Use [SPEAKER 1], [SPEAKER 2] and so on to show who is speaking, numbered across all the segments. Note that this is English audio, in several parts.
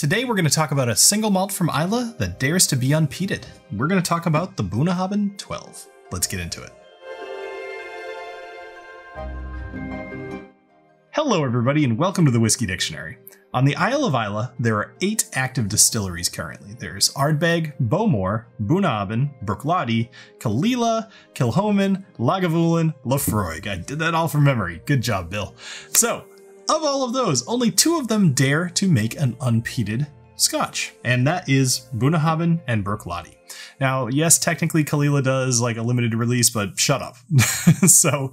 [SPEAKER 1] Today we're going to talk about a single malt from Islay that dares to be unpeated. We're going to talk about the Bunnahabhain 12. Let's get into it. Hello everybody and welcome to the Whiskey Dictionary. On the Isle of Islay, there are 8 active distilleries currently. There's Ardbeg, Bowmore, Bunnahabhain, Bruichladdich, Caol Ila, Kilchoman, Lagavulin, Laphroaig. I did that all from memory. Good job, Bill. So, of all of those, only 2 of them dare to make an unpeated Scotch, and that is Bunnahabhain and Bruichladdich. Now, yes, technically Caol Ila does like a limited release, but shut up. So,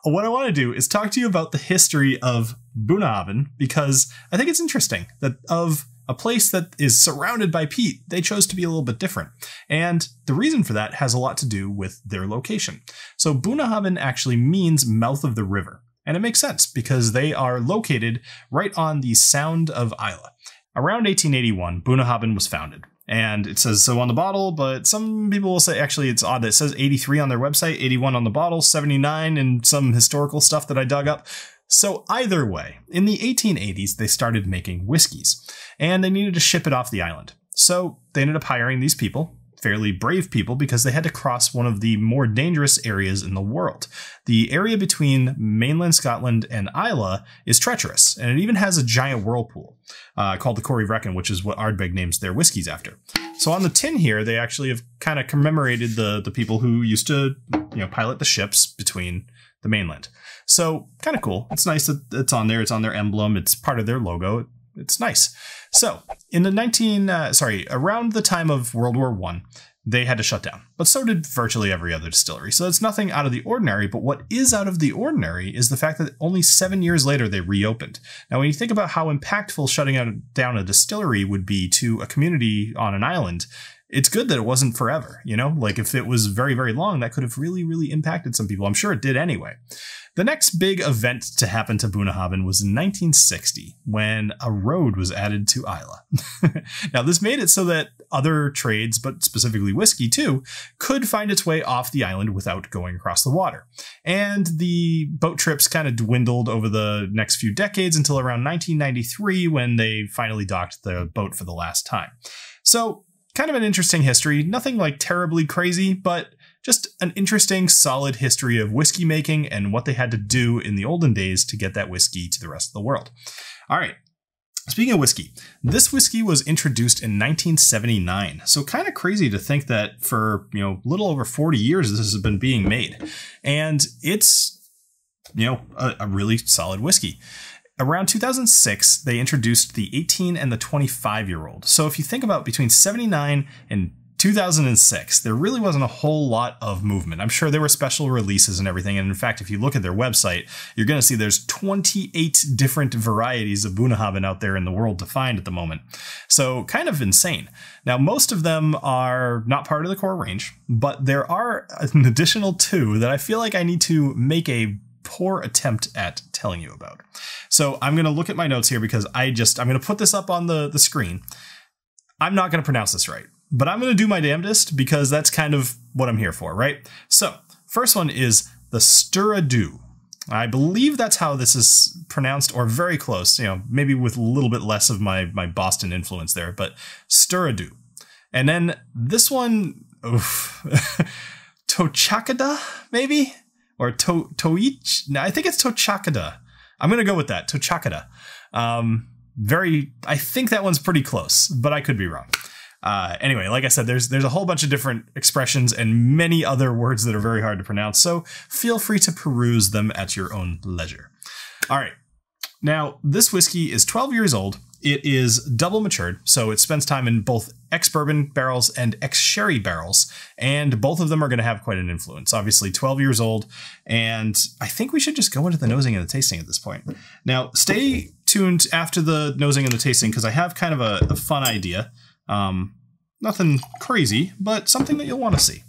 [SPEAKER 1] what I want to do is talk to you about the history of Bunnahabhain, because I think it's interesting that of a place that is surrounded by peat, they chose to be a little bit different. And the reason for that has a lot to do with their location. So Bunnahabhain actually means mouth of the river. And it makes sense because they are located right on the Sound of Islay. Around 1881, Bunnahabhain was founded. And it says so on the bottle, but some people will say, actually, it's odd that it says 83 on their website, 81 on the bottle, 79 in some historical stuff that I dug up. So either way, in the 1880s, they started making whiskeys, and they needed to ship it off the island. So they ended up hiring these people, fairly brave people, because they had to cross one of the more dangerous areas in the world. The area between mainland Scotland and Islay is treacherous, and it even has a giant whirlpool called the Corrie Vrecken, which is what Ardbeg names their whiskies after. So on the tin here, they actually have kind of commemorated the people who used to, pilot the ships between the mainland. So kind of cool. It's nice that it's on there. It's on their emblem. It's part of their logo. It's nice. So in the around the time of World War I, they had to shut down, but so did virtually every other distillery. So it's nothing out of the ordinary, but what is out of the ordinary is the fact that only 7 years later they reopened. Now, when you think about how impactful shutting down a distillery would be to a community on an island, it's good that it wasn't forever, Like if it was very, very long, that could have really, really impacted some people. I'm sure it did anyway. The next big event to happen to Bunnahabhain was in 1960, when a road was added to Islay. Now, this made it so that other trades, but specifically whiskey too, could find its way off the island without going across the water. And the boat trips kind of dwindled over the next few decades until around 1993, when they finally docked the boat for the last time. So, kind of an interesting history, nothing like terribly crazy, but just an interesting, solid history of whiskey making and what they had to do in the olden days to get that whiskey to the rest of the world. All right. Speaking of whiskey, this whiskey was introduced in 1979. So kind of crazy to think that for, a little over 40 years, this has been being made. And it's, a really solid whiskey. Around 2006, they introduced the 18 and the 25-year-old. So if you think about between 79 and 2006, there really wasn't a whole lot of movement. I'm sure there were special releases and everything. And in fact, if you look at their website, you're going to see there's 28 different varieties of Bunnahabhain out there in the world to find at the moment. So kind of insane. Now, most of them are not part of the core range, but there are an additional 2 that I feel like I need to make a poor attempt at telling you about. So I'm going to look at my notes here because I'm going to put this up on the screen. I'm not going to pronounce this right, but I'm going to do my damnedest because that's kind of what I'm here for, right? So first one is the Sturadu. I believe that's how this is pronounced, or very close, maybe with a little bit less of my Boston influence there, but Sturadu. And then this one, Tochakada, maybe? Or Toich? No, I think it's Tochakada. I'm going to go with that, Tochakada. I think that one's pretty close, but I could be wrong. Anyway, like I said, there's a whole bunch of different expressions and many other words that are very hard to pronounce, so feel free to peruse them at your own leisure. All right. Now, this whiskey is 12 years old. It is double matured, so it spends time in both ex-bourbon barrels and ex-sherry barrels, and both of them are going to have quite an influence. Obviously, 12 years old, and I think we should just go into the nosing and the tasting at this point. Now, stay tuned after the nosing and the tasting, because I have kind of a fun idea. Nothing crazy, but something that you'll want to see.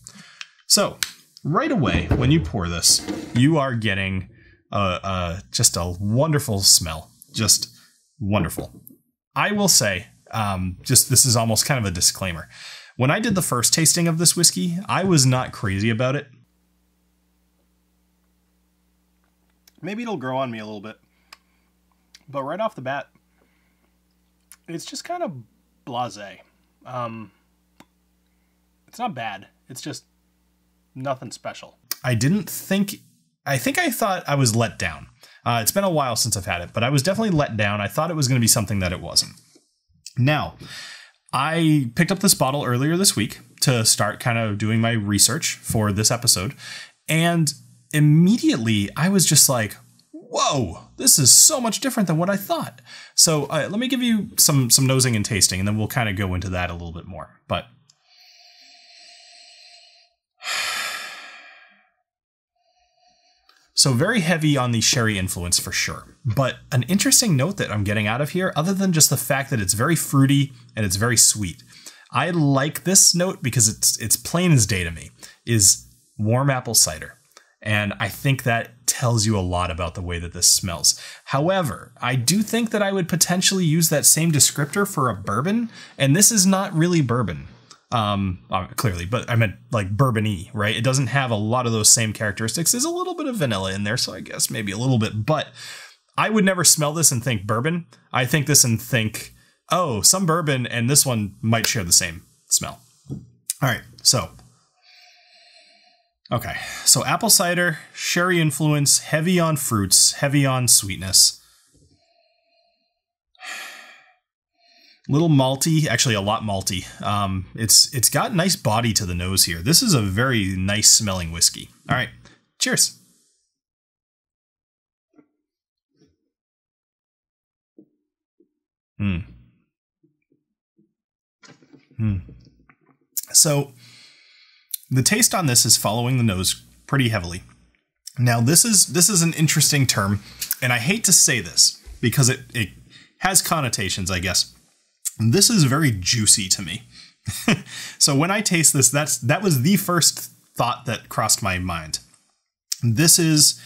[SPEAKER 1] So, right away, when you pour this, you are getting just a wonderful smell. Just wonderful. I will say, this is almost kind of a disclaimer. When I did the first tasting of this whiskey, I was not crazy about it. Maybe it'll grow on me a little bit. But right off the bat,
[SPEAKER 2] It's just kind of blasé. It's not bad. It's just nothing special.
[SPEAKER 1] I think I thought I was let down. It's been a while since I've had it, but I was definitely let down. I thought it was going to be something that it wasn't. Now, I picked up this bottle earlier this week to start kind of doing my research for this episode. And immediately I was just like, whoa, this is so much different than what I thought. So let me give you some nosing and tasting, and then we'll kind of go into that a little bit more. But so very heavy on the sherry influence for sure. But an interesting note that I'm getting out of here, other than just the fact that it's very fruity and it's very sweet, I like this note because it's plain as day to me, is warm apple cider. And I think that tells you a lot about the way that this smells. However, I do think that I would potentially use that same descriptor for a bourbon, and this is not really bourbon. Clearly, but I meant like bourbon-y, right? It doesn't have a lot of those same characteristics. There's a little bit of vanilla in there, so I guess maybe a little bit, but I would never smell this and think bourbon. I think this and think, oh, some bourbon, and this one might share the same smell. All right, so apple cider, sherry influence, heavy on fruits, heavy on sweetness. Little malty, actually a lot malty. It's got nice body to the nose here. This is a very nice smelling whiskey. All right, cheers. So the taste on this is following the nose pretty heavily. Now this is an interesting term, and I hate to say this because it has connotations, I guess. This is very juicy to me. So when I taste this, that was the first thought that crossed my mind. This is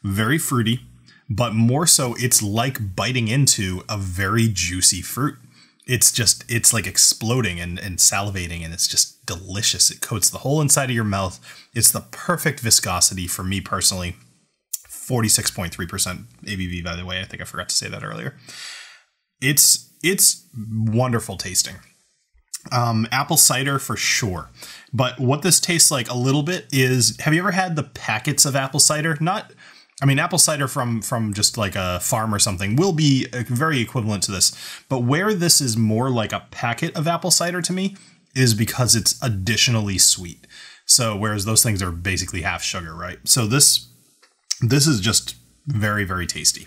[SPEAKER 1] very fruity, but more so it's like biting into a very juicy fruit. It's like exploding and salivating, and it's just delicious. It coats the whole inside of your mouth. It's the perfect viscosity for me personally. 46.3% ABV, by the way. I think I forgot to say that earlier. It's wonderful tasting. Apple cider for sure. But what this tastes like a little bit is, have you ever had the packets of apple cider? Apple cider from just like a farm or something will be very equivalent to this. But where this is more like a packet of apple cider to me is because it's additionally sweet. So whereas those things are basically half sugar, right? So this is just very, very tasty.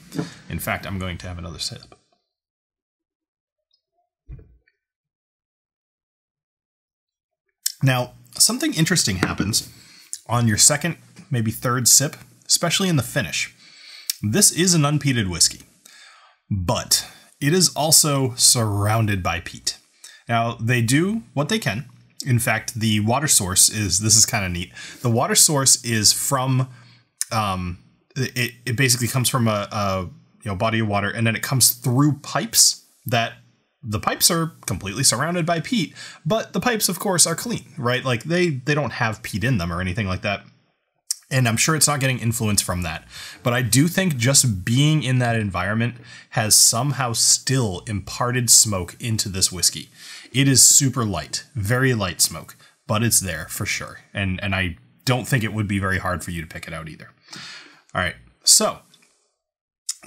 [SPEAKER 1] In fact, I'm going to have another sip. Now, something interesting happens on your second, maybe third sip, especially in the finish. This is an unpeated whiskey, but it is also surrounded by peat. Now, they do what they can. In fact, the water source this is kind of neat. The water source is from, it basically comes from a body of water, and then it comes through pipes that the pipes are completely surrounded by peat, but the pipes, of course, are clean, right? Like they don't have peat in them or anything like that. And I'm sure it's not getting influence from that. But I do think just being in that environment has somehow still imparted smoke into this whiskey. It is super light, very light smoke, but it's there for sure. And I don't think it would be very hard for you to pick it out either. All right, so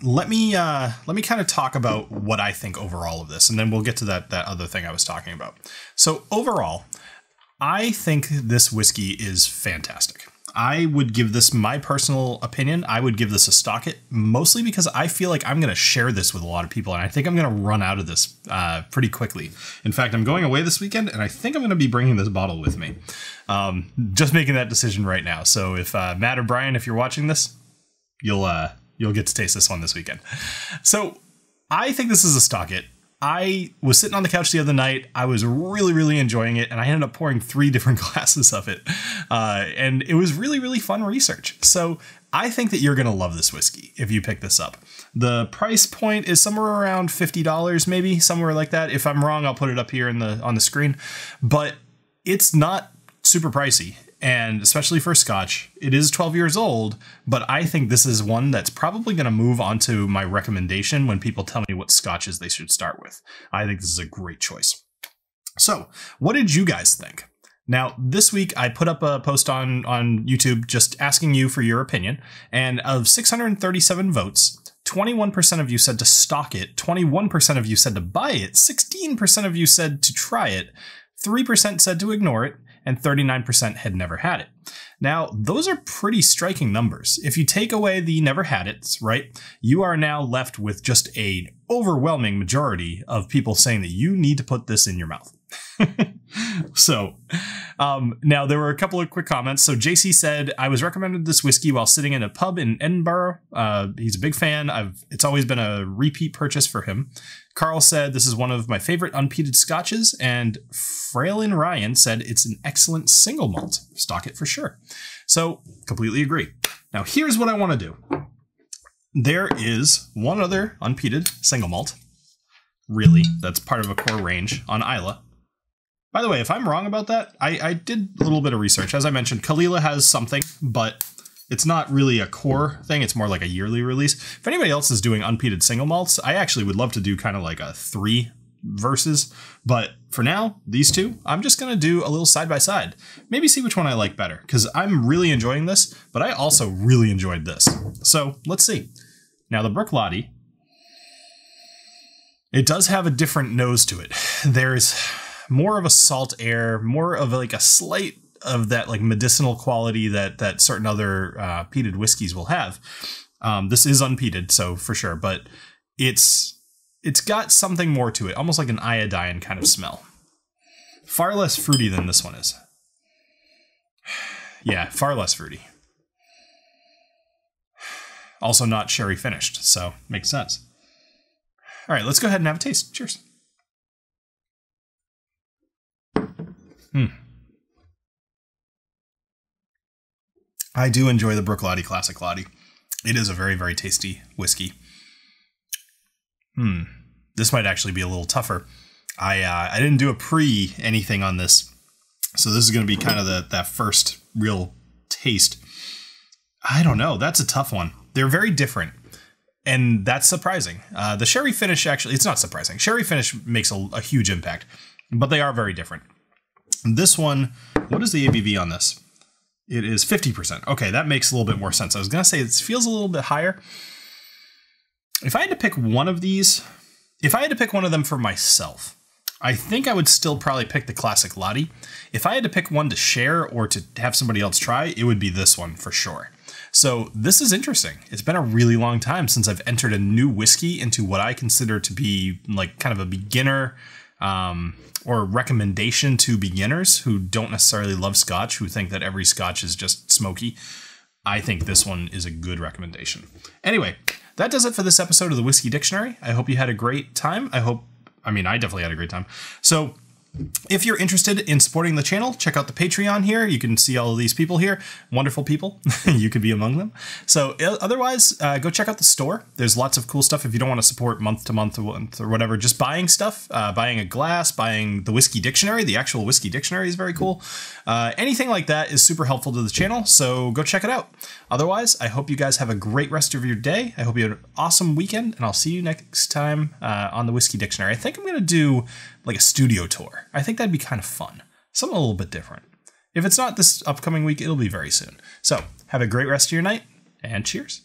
[SPEAKER 1] let me kind of talk about what I think overall of this, and then we'll get to that other thing I was talking about. So overall, I think this whiskey is fantastic. I would give this my personal opinion. I would give this a stock it, mostly because I feel like I'm going to share this with a lot of people, and I think I'm going to run out of this pretty quickly. In fact, I'm going away this weekend, and I think I'm going to be bringing this bottle with me. Just making that decision right now. So if Matt or Brian, if you're watching this, you'll get to taste this one this weekend. So I think this is a stock it. I was sitting on the couch the other night. I was really, really enjoying it, and I ended up pouring 3 different glasses of it. And it was really, really fun research. So I think that you're going to love this whiskey if you pick this up. The price point is somewhere around $50, maybe somewhere like that. If I'm wrong, I'll put it up here on the screen. But it's not super pricey. And especially for Scotch, it is 12 years old, but I think this is one that's probably going to move onto my recommendation when people tell me what Scotches they should start with. I think this is a great choice. So, what did you guys think? Now, this week I put up a post on YouTube just asking you for your opinion, and of 637 votes, 21% of you said to stock it, 21% of you said to buy it, 16% of you said to try it, 3% said to ignore it, and 39% had never had it. Now, those are pretty striking numbers. If you take away the never had it's, right, you are now left with just an overwhelming majority of people saying that you need to put this in your mouth. So, now there were a couple of quick comments. So JC said, I was recommended this whiskey while sitting in a pub in Edinburgh. He's a big fan. It's always been a repeat purchase for him. Carl said, this is one of my favorite unpeated scotches. And Frailin Ryan said, it's an excellent single malt. Stock it for sure. So completely agree. Now here's what I want to do. There is one other unpeated single malt, really, that's part of a core range on Islay. By the way, if I'm wrong about that, I did a little bit of research. As I mentioned, Kalila has something, but it's not really a core thing. It's more like a yearly release. If anybody else is doing unpeated single malts, I actually would love to do kind of like a 3 verses. But for now, these two, I'm just going to do a little side by side. Maybe see which one I like better, because I'm really enjoying this, but I also really enjoyed this. So let's see. Now the Bruichladdich, it does have a different nose to it. There's more of a salt air, more of like a slight of that like medicinal quality that certain other peated whiskeys will have. This is unpeated, so for sure, but it's got something more to it, almost like an iodine kind of smell. Far less fruity than this one is. Yeah, far less fruity. Also not sherry finished, so makes sense. All right, let's go ahead and have a taste. Cheers. I do enjoy the Bruichladdich Classic Laddie. It is a very, very tasty whiskey. This might actually be a little tougher. I didn't do a pre anything on this, so this is going to be kind of that first real taste. I don't know. That's a tough one. They're very different, and that's surprising. The sherry finish actually, it's not surprising. Sherry finish makes a huge impact, but they are very different. This one, what is the ABV on this? It is 50%. Okay, that makes a little bit more sense. I was going to say it feels a little bit higher. If I had to pick one of these, if I had to pick one of them for myself, I think I would still probably pick the Classic Laddie. If I had to pick one to share or to have somebody else try, it would be this one for sure. So this is interesting. It's been a really long time since I've entered a new whiskey into what I consider to be like kind of a beginner or recommendation to beginners who don't necessarily love Scotch, who think that every Scotch is just smoky. I think this one is a good recommendation. Anyway, that does it for this episode of the Whiskey Dictionary. I hope you had a great time. I definitely had a great time. So if you're interested in supporting the channel, check out the Patreon here. You can see all of these people here. Wonderful people. You could be among them. So otherwise, go check out the store. There's lots of cool stuff if you don't want to support month to month or whatever. Just buying stuff, buying a glass, buying the Whiskey Dictionary. The actual Whiskey Dictionary is very cool. Anything like that is super helpful to the channel, so go check it out. Otherwise, I hope you guys have a great rest of your day. I hope you have an awesome weekend, and I'll see you next time on the Whiskey Dictionary. I think I'm going to do like a studio tour. I think that'd be kind of fun. Something a little bit different. If it's not this upcoming week, it'll be very soon. So have a great rest of your night, and cheers.